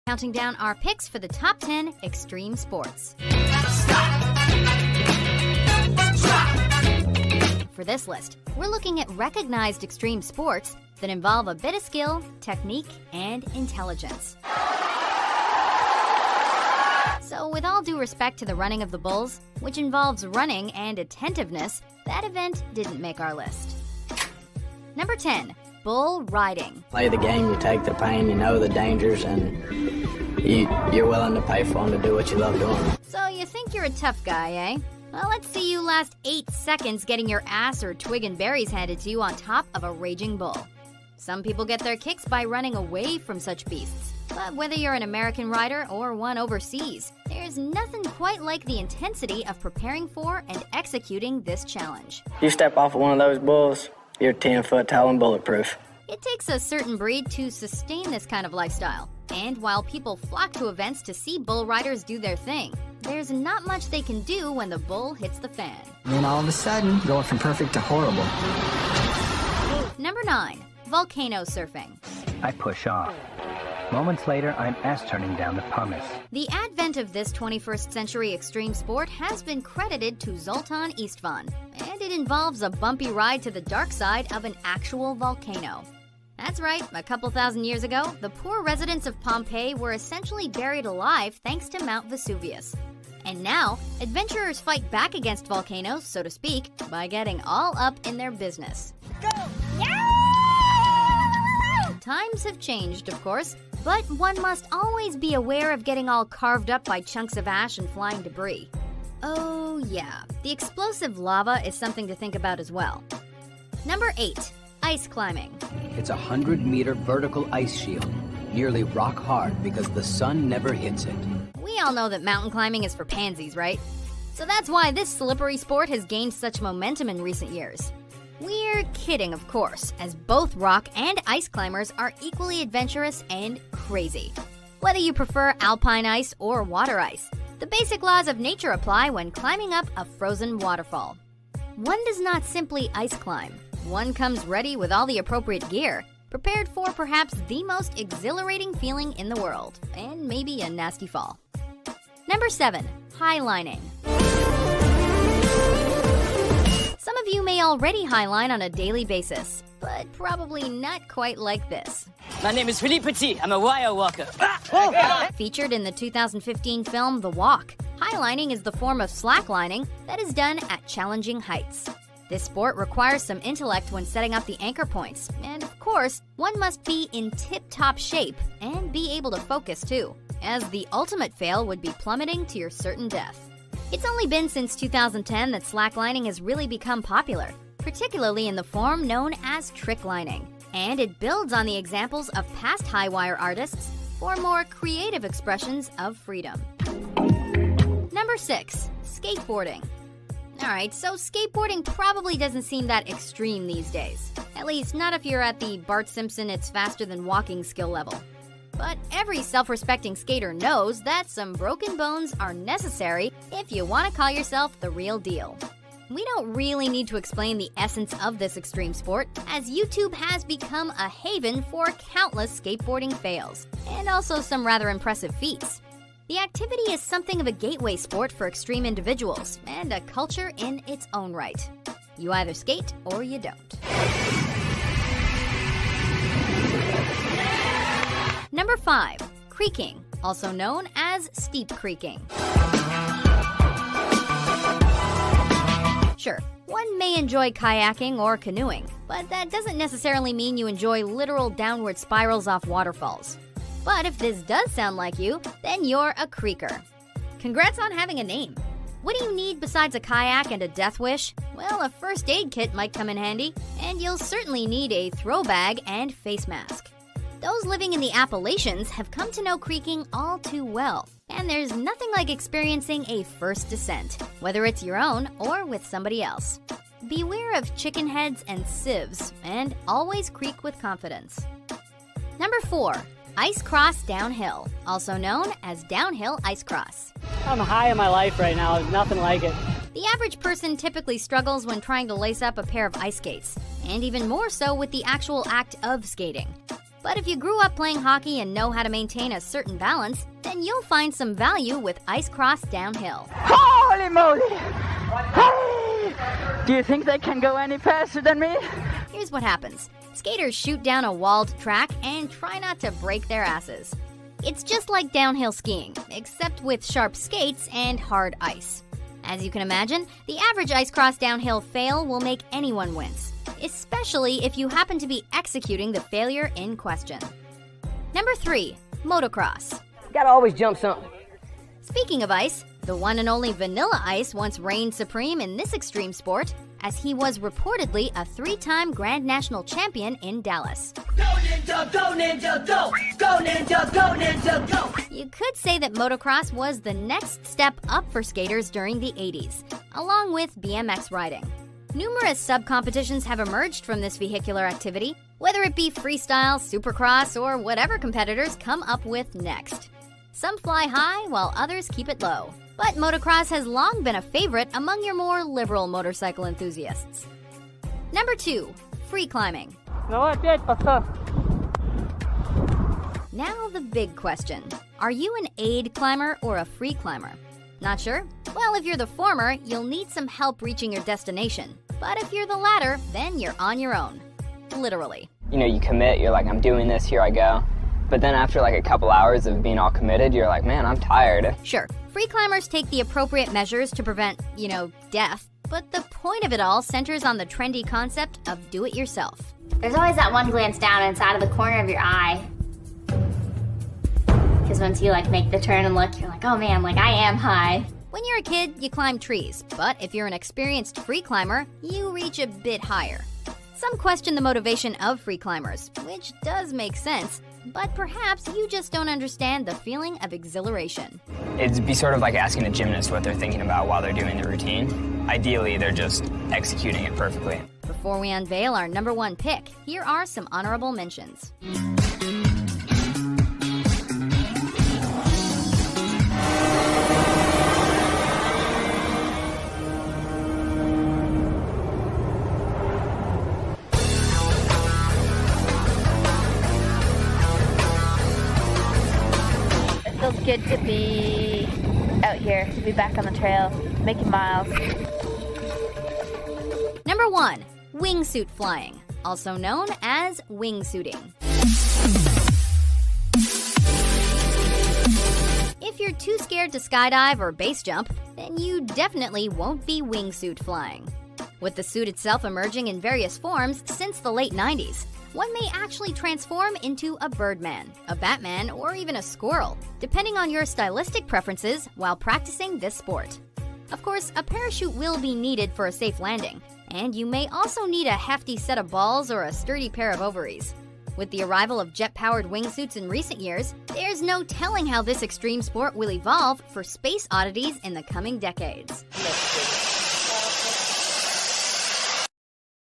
counting down our picks for the top 10 extreme sports. For this list, we're looking at recognized extreme sports that involve a bit of skill, technique, and intelligence. So with all due respect to the running of the bulls, which involves running and attentiveness, that event didn't make our list. Number 10, bull riding. Play the game, you take the pain, you know the dangers, and you're willing to pay for them to do what you love doing. So you think you're a tough guy, eh? Well, let's see you last 8 seconds getting your ass or twig and berries handed to you on top of a raging bull. Some people get their kicks by running away from such beasts. But whether you're an American rider or one overseas, there's nothing quite like the intensity of preparing for and executing this challenge. You step off of one of those bulls, you're 10 foot tall and bulletproof. It takes a certain breed to sustain this kind of lifestyle. And while people flock to events to see bull riders do their thing, there's not much they can do when the bull hits the fan. And then all of a sudden, going from perfect to horrible. Number 9, volcano surfing. I push off. Moments later, I'm ass-turning down the pumice. The advent of this 21st century extreme sport has been credited to Zoltan Istvan, and it involves a bumpy ride to the dark side of an actual volcano. That's right, a couple thousand years ago, the poor residents of Pompeii were essentially buried alive thanks to Mount Vesuvius. And now, adventurers fight back against volcanoes, so to speak, by getting all up in their business. Go! Yeah! Times have changed, of course, but one must always be aware of getting all carved up by chunks of ash and flying debris. Oh yeah, the explosive lava is something to think about as well. Number 8, ice climbing. It's a 100-meter vertical ice shield, nearly rock hard because the sun never hits it. We all know that mountain climbing is for pansies, right? So that's why this slippery sport has gained such momentum in recent years. We're kidding, of course, as both rock and ice climbers are equally adventurous and crazy. Whether you prefer alpine ice or water ice, the basic laws of nature apply when climbing up a frozen waterfall. One does not simply ice climb. One comes ready with all the appropriate gear, prepared for perhaps the most exhilarating feeling in the world, and maybe a nasty fall. Number 7, highlining. Some of you may already highline on a daily basis, but probably not quite like this. My name is Philippe Petit. I'm a wire walker. Featured in the 2015 film The Walk, highlining is the form of slacklining that is done at challenging heights. This sport requires some intellect when setting up the anchor points, and of course, one must be in tip-top shape and be able to focus too, as the ultimate fail would be plummeting to your certain death. It's only been since 2010 that slacklining has really become popular, particularly in the form known as tricklining, and it builds on the examples of past high-wire artists for more creative expressions of freedom. Number 6, skateboarding. Alright, so skateboarding probably doesn't seem that extreme these days. At least not if you're at the Bart Simpson it's faster than walking skill level. But every self-respecting skater knows that some broken bones are necessary if you want to call yourself the real deal. We don't really need to explain the essence of this extreme sport, as YouTube has become a haven for countless skateboarding fails, and also some rather impressive feats. The activity is something of a gateway sport for extreme individuals, and a culture in its own right. You either skate or you don't. Number 5, creeking, also known as steep creeking. Sure, one may enjoy kayaking or canoeing, but that doesn't necessarily mean you enjoy literal downward spirals off waterfalls. But if this does sound like you, then you're a creeker. Congrats on having a name. What do you need besides a kayak and a death wish? Well, a first aid kit might come in handy, and you'll certainly need a throw bag and face mask. Those living in the Appalachians have come to know creeking all too well, and there's nothing like experiencing a first descent, whether it's your own or with somebody else. Beware of chicken heads and sieves, and always creak with confidence. Number 4, ice cross downhill, also known as downhill ice cross. I'm high in my life right now. There's nothing like it. The average person typically struggles when trying to lace up a pair of ice skates, and even more so with the actual act of skating. But if you grew up playing hockey and know how to maintain a certain balance, then you'll find some value with ice cross downhill. Holy moly! Hey! Do you think they can go any faster than me? Here's what happens. Skaters shoot down a walled track and try not to break their asses. It's just like downhill skiing, except with sharp skates and hard ice. As you can imagine, the average ice cross downhill fail will make anyone wince, especially if you happen to be executing the failure in question. Number 3, motocross. Gotta always jump something. Speaking of ice, the one and only Vanilla Ice once reigned supreme in this extreme sport, as he was reportedly a 3-time Grand National Champion in Dallas. Go Ninja, go Ninja, go! Go Ninja, go Ninja, go! You could say that motocross was the next step up for skaters during the 80s, along with BMX riding. Numerous sub-competitions have emerged from this vehicular activity, whether it be freestyle, supercross, or whatever competitors come up with next. Some fly high while others keep it low. But motocross has long been a favorite among your more liberal motorcycle enthusiasts. Number 2, free climbing. Now the big question. Are you an aid climber or a free climber? Not sure? Well, if you're the former, you'll need some help reaching your destination. But if you're the latter, then you're on your own. Literally. You commit, you're like, I'm doing this, here I go. But then after like a couple hours of being all committed, you're like, man, I'm tired. Sure, free climbers take the appropriate measures to prevent, death. But the point of it all centers on the trendy concept of do-it-yourself. There's always that one glance down inside of the corner of your eye. Because once you make the turn and look, you're like, oh man, I am high. When you're a kid, you climb trees. But if you're an experienced free climber, you reach a bit higher. Some question the motivation of free climbers, which does make sense. But perhaps you just don't understand the feeling of exhilaration. It'd be sort of like asking a gymnast what they're thinking about while they're doing the routine. Ideally, they're just executing it perfectly. Before we unveil our number 1 pick, here are some honorable mentions. It feels good to be out here, to be back on the trail, making miles. Number 1, wingsuit flying, also known as wingsuiting. If you're too scared to skydive or base jump, then you definitely won't be wingsuit flying. With the suit itself emerging in various forms since the late 90s, one may actually transform into a Birdman, a Batman, or even a squirrel, depending on your stylistic preferences while practicing this sport. Of course, a parachute will be needed for a safe landing, and you may also need a hefty set of balls or a sturdy pair of ovaries. With the arrival of jet-powered wingsuits in recent years, there's no telling how this extreme sport will evolve for space oddities in the coming decades.